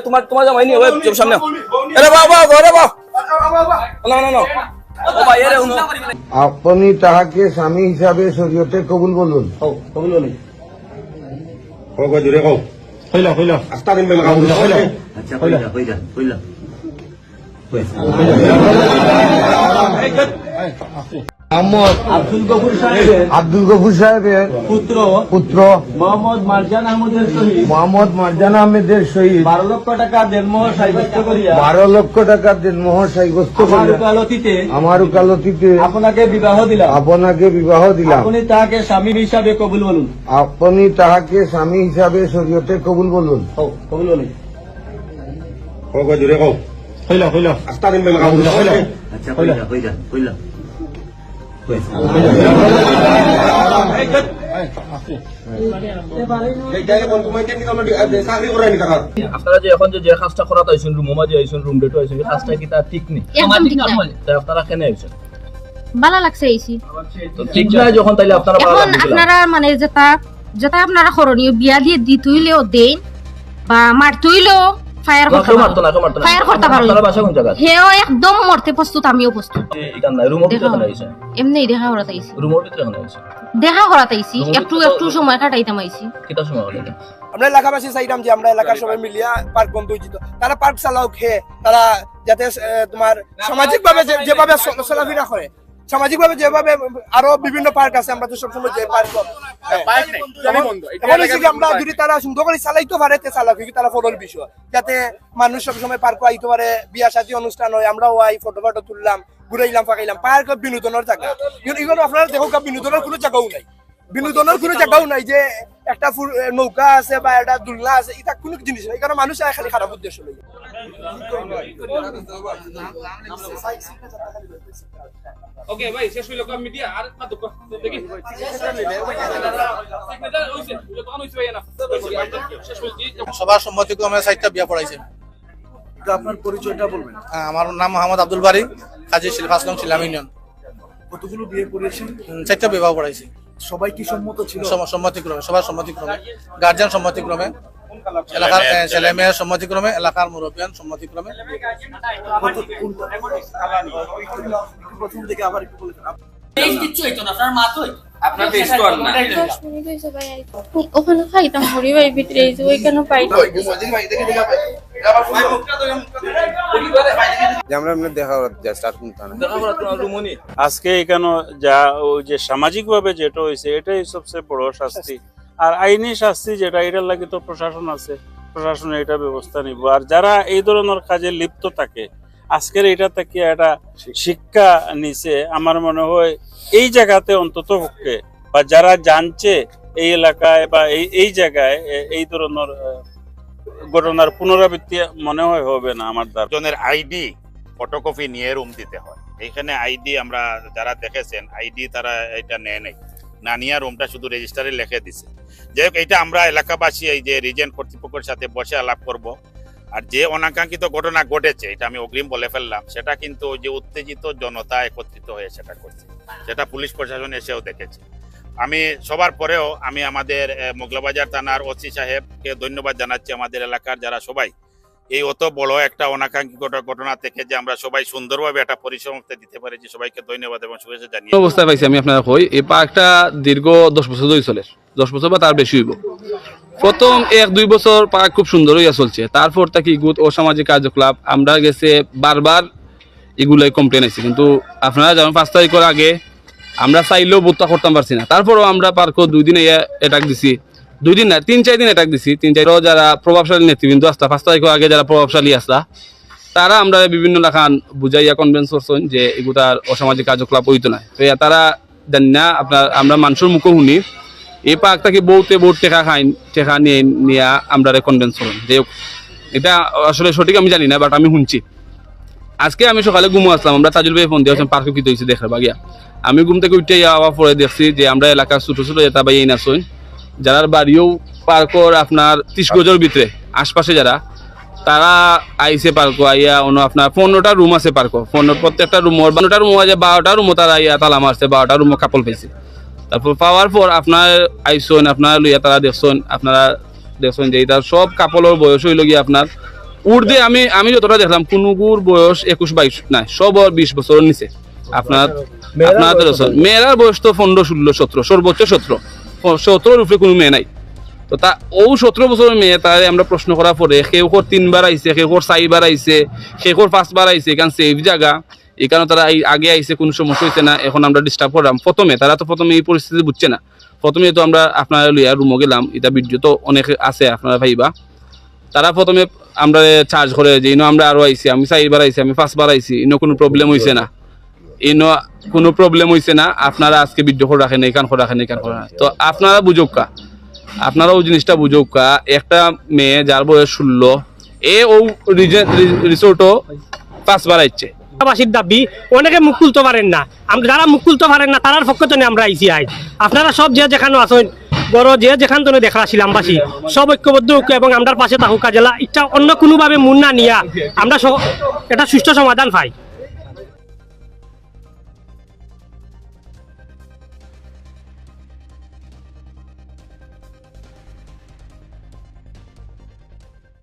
তোমার তোমার জামাই নি সামনে আরে বাবা ঘরে বাবা না না না আপনি তাহাকে স্বামী হিসাবে শরীয়তে কবুল বলুন। কবুল বলি জোরে কও হইলা হইলা আস্তা দিন হইলা আচ্ছা হইলা হইলা হইলা মোহাম্মদ আব্দুল গফুর সাহেবের পুত্র মোহাম্মদ মারজান আহমেদের সহিত 12 লক্ষ টাকা দেনমোহর সাব্যস্ত করিয়া 12 লক্ষ টাকা দেনমোহর সাব্যস্ত আমার উকালতিতে আপনাকে বিবাহ দিলাম আপনি তাহাকে স্বামী হিসাবে কবুল বলুন। আপনি তাহাকে স্বামী হিসাবে শরীয়তে কবুল বলুন। কবুল বলি জোরে কও হইলা হইলা আস্তা দিন হইলা আচ্ছা হইলা হইলা হইলা আপনারা যে এখন যে কাজটা করাতে আইছেন রুম মাঝে আইছেন রুম ডেটো আইছেন এই কাজটা কি তা ঠিক নেই তাই আপনারা কেন আইছেন ভালো লাগছে আইছি তো ঠিক না যখন তাইলে আপনারা ভালো এখন লাগবে আপনারা মানে যেটা আপনারা করণীয় বিয়া দিয়ে দিতইলেও দেন বা মারতইলেও ফায়ার করতে পারো আপনারা বাসা কোন জায়গা হেও একদম মরতে প্রস্তুত আমিও প্রস্তুত এখান নাই রুম ভিতরে কেন আইছেন এমনি দেখা করাতাইছি রুমের ভিতরে কেন আইছেন দেখা করাতাইছি একটু সময় কাটাইতাম আইছি কিটা সময় হলো আমরা এলাকাবাসী চাইতাম যে আমরা এলাকার সবাই মিলিয়া পার্ক বন্ধ হয়েছিল তারা পার্ক চালাও খেয়ে তারা যাতে তোমার সামাজিক ভাবে যেভাবে চলাফেরা করে সামাজিক ভাবে যেভাবে আরো বিভিন্ন পার্ক আছে আমরা তো সবসময় যে পার্ক আমরা যদি তারা সুন্দর করে চালাইতে পারে চালাক তারা ফটোর বিষয় যাতে মানুষ সবসময় পার্ক আইতে পারে বিয়া সাথী অনুষ্ঠান হয় আমরাও আই ফটো তুললাম ঘুরাইলাম ফাঁকাইলাম পার্ক বিনোদনের জায়গা এগুলো আপনারা দেখো বিনোদনের কোনো জায়গাও নাই বিনোদনের কোনো জায়গাও নাই যে একটা নৌকা আছে বা একটা দুলনা আছে এটা কোনো জিনিস নাই কারণ মানুষ খালি খারাপ উদ্দেশ্য লই ওকে ভাই শেষ হইলো কম মিডিয়া আর কত দেখি সবার সম্মতিক্রমে 4টা বিয়া পড়াইছে। আপনার পরিচয়টা বলবেন? আমার নাম মোহাম্মদ আব্দুল বারী, কাজী শিলফাস নং শিলাম ইউনিয়ন। কতগুলো বিয়ে করেছেন? 4টা বিবাহ পড়াইছি। সবাই কি সম্মত ছিল? সম্মতিক্রমে, সবার সম্মতিক্রমে, গার্জিয়ান সম্মতিক্রমে, এলাকার ছেলে মেয়ের সম্মতিক্রমে, এলাকার মুরব্বিয়ান সম্মতিক্রমে। প্রথম থেকে আবার একটু বলবেন। ওখানে খাইতাম হরি ভাই ভিতরে ওইখানে পাইতাম আজকে এখানে যা ওই যে সামাজিক ভাবে যেটা হয়েছে এটাই সবচেয়ে বড় শাস্তি। আর আইনি শাস্তি যেটা এটার লাগে তো প্রশাসন আছে, প্রশাসন এটা ব্যবস্থা নিব। আর যারা এই ধরনের কাজে লিপ্ত থাকে আজকের এটা থেকে একটা শিক্ষা নিছে আমার মনে হয় এই জায়গাতে অন্তত পক্ষে বা যারা জানছে এই এলাকায় বা এই জায়গায় এই ধরনের ঘটনার পুনরাবৃত্তি মনে হয় হবে না। আমার জনের আইডি ফটোকপি নিয়ে রুম দিতে হয়। এইখানে আইডি আমরা যারা দেখেছেন আইডি তারা এটা নেয় নাই, না নিয়ে রুমটা শুধু রেজিস্টারে লিখে দিছে। যাই হোক এটা আমরা এলাকাবাসী এই যে রিজেন্ট কর্তৃপক্ষের সাথে বসে আলাপ করব। আর যে অনাকাঙ্ক্ষিত ঘটনা ঘটেছে এটা আমি অগ্রিম বলে ফেললাম, সেটা কিন্তু যে উত্তেজিত জনতা একত্রিত হয়ে সেটা করছে, সেটা পুলিশ প্রশাসন এসেও দেখেছে। আমি সবার পরেও আমি আমাদের মোগলাবাজার থানার ওসি সাহেবকে ধন্যবাদ জানাচ্ছি, আমাদের এলাকার যারা সবাই এই অত বড় একটা অনাকাঙ্ক্ষিত ঘটনা থেকে যে আমরা সবাই সুন্দরভাবে একটা পরিসমাপ্তি দিতে পারেছি, সবাইকে ধন্যবাদ এবং শুভেচ্ছা জানিয়ে অবস্থায় পাইছি। আমি আপনারা কই এই পার্কটা দীর্ঘ 10 বছর ধরে চলে, 10 বছর বা তার বেশি হইব। প্রথম 1-2 বছর পার্ক খুব সুন্দর হইয়া চলছে, তারপর থেকে ইগুত অসামাজিক কার্যকলাপ আমরা গেছে বারবার এগুলাই কমপ্লেন আছে। কিন্তু আপনারা যেমন 5 তারিখের আগে আমরা চাইলেও বোধটা করতাম পারছি না, তারপরও আমরা পার্কও 2 দিন অ্যাটাক দিছি, 2 দিন না 3-4 দিন অ্যাটাক দিছি। 3-4 যারা প্রভাবশালী নেতৃবৃন্দ আসতা 5 তারিখের আগে যারা প্রভাবশালী আসতা তারা আমরা বিভিন্ন লাখান বুঝাইয়া কনভিন্স করছেন যে এগুতার অসামাজিক কার্যকলাপ হইতো না। তো তারা জানি না আপনার আমরা মানুষের মুখে শুনি এই পার্কটাকে বহুতে বহুত টেকা নিয়ে আমরা কনভিন্স করেন যে এটা আসলে সঠিক আমি জানি না, বাট আমি শুনছি। আজকে আমি সকালে ঘুমো আসলাম, আমরা তাজুল ভাই ফোন দিয়েছেন পার্কে কি হয়েছে দেখার বাগিয়া। আমি ঘুম থেকে উঠে যাওয়ার পরে দেখছি যে আমরা এলাকার ছোট ছোট যেটা ভাই এই নাচন যারা বাড়িও পার্কর আপনার 30 গজের ভিতরে আশপাশে যারা তারা আইসে পার্কো আইয়া অন্য আপনার 15টা রুম আছে পার্কো প্রত্যেকটা রুমর 12টা রুম আছে 12টা রুমও তারা আইয়া তালা মারছে 12টা রুমও কাপল পাইছে তারপর পাওয়ার পর আপনার আইসন আপনার লইয়া তারা দেখছেন আপনারা দেখছেন যে এটা সব কাপলের বয়স হইল গিয়ে আপনার উর্ধে আমি যতটা দেখলাম কোনো গুর বয়স 21-22 নাই সব 20 বছরের নিচে আপনার মেয়েরার বয়স তো 15-16-17 সর্বোচ্চ 17 উপরে কোনো মেয়ে নাই তো তা ও 17 বছরের মেয়ে তাই আমরা প্রশ্ন করার পরে কেউ 3বার আইছে কেউ 4বার আইছে কেউ 5বার আইছে এখান সেফ জায়গা এই কারণে তারা আগে আইছে কোনো সমস্যা হইছে না এখন আমরা ডিস্টার্ব করলাম তারা তো প্রথমে এই পরিস্থিতি বুঝছে না প্রথমে তো আমরা আপনার লইয়া রুমও গেলাম এটা ভিডিও তো অনেক আছে আপনারা ভাইবা তারা প্রথমে আমরা চার্জ করে যে আমরা আরো আইছি আমি 4বার আইছি আমি 5বার আইছি কোনো প্রবলেম হইছে না কোনো প্রবলেম হইছে না আপনারা আজকে ভিডিও করে রাখেন এই কান করে রাখেন তো আপনারা বুঝুকা আপনারা ওই জিনিসটা বুঝুকা একটা মেয়ে যার বয়স 16 ও রিসোর্টও 5বার আইছে বাসীর দাবি অনেকে মুখ খুলতে পারেন না আমরা যারা মুখ খুলতে পারেন না তারার পক্ষ থেকে আমরা আইসি আপনারা সব যে যেখানে আছেন বড় যে যেখান থেকে দেখা ছিলামবাসী সব ঐক্যবদ্ধ এবং আমরা পাশে থাকুক জেলা এটা অন্য কোনোভাবে মুন না নিয়া আমরা এটা সুষ্ঠু সমাধান পাই